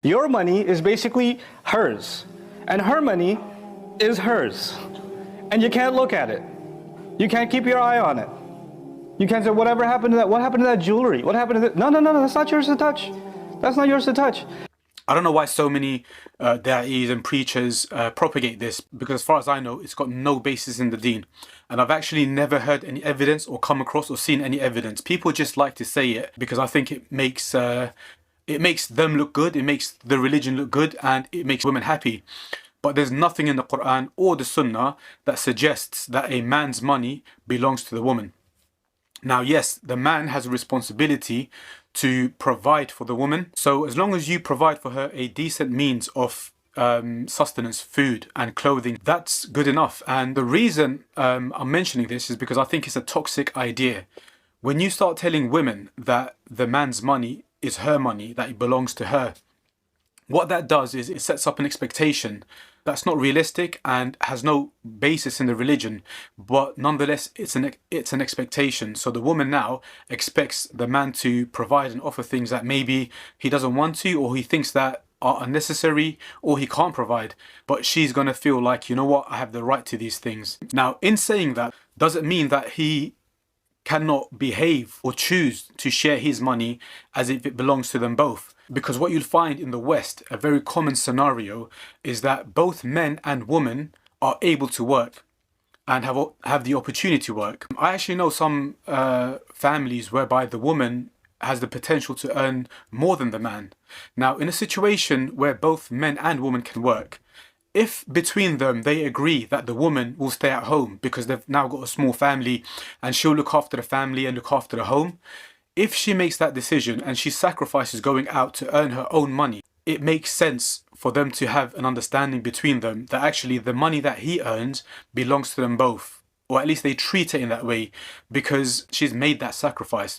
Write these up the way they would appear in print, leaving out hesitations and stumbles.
Your money is basically hers, and her money is hers. And you can't look at it. You can't keep your eye on it. You can't say, whatever happened to that? What happened to that jewelry? What happened to that? No, that's not yours to touch. That's not yours to touch. I don't know why so many da'is and preachers propagate this, because as far as I know, it's got no basis in the deen. And I've actually never heard any evidence or come across or seen any evidence. People just like to say it because I think it makes them look good, it makes the religion look good, and it makes women happy. But there's nothing in the Quran or the Sunnah that suggests that a man's money belongs to the woman. Now, yes, the man has a responsibility to provide for the woman. So as long as you provide for her a decent means of sustenance, food and clothing, that's good enough. And the reason I'm mentioning this is because I think it's a toxic idea. When you start telling women that the man's money is her money, that it belongs to her, what that does is it sets up an expectation that's not realistic and has no basis in the religion, but nonetheless it's an expectation. So the woman now expects the man to provide and offer things that maybe he doesn't want to, or he thinks that are unnecessary, or he can't provide, but she's going to feel like, you know what, I have the right to these things. Now, in saying that, does it mean that he cannot behave or choose to share his money as if it belongs to them both? Because what you'll find in the West, a very common scenario, is that both men and women are able to work and have the opportunity to work. I actually know some families whereby the woman has the potential to earn more than the man. Now, in a situation where both men and women can work, if between them they agree that the woman will stay at home because they've now got a small family and she'll look after the family and look after the home, if she makes that decision and she sacrifices going out to earn her own money, it makes sense for them to have an understanding between them that actually the money that he earns belongs to them both. Or at least they treat it in that way because she's made that sacrifice.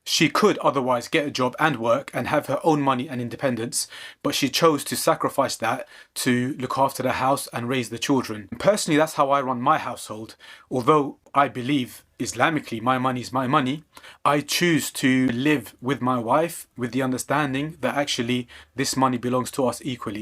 She could otherwise get a job and work and have her own money and independence, but she chose to sacrifice that to look after the house and raise the children. Personally, that's how I run my household. Although I believe Islamically my money is my money, I choose to live with my wife with the understanding that actually this money belongs to us equally.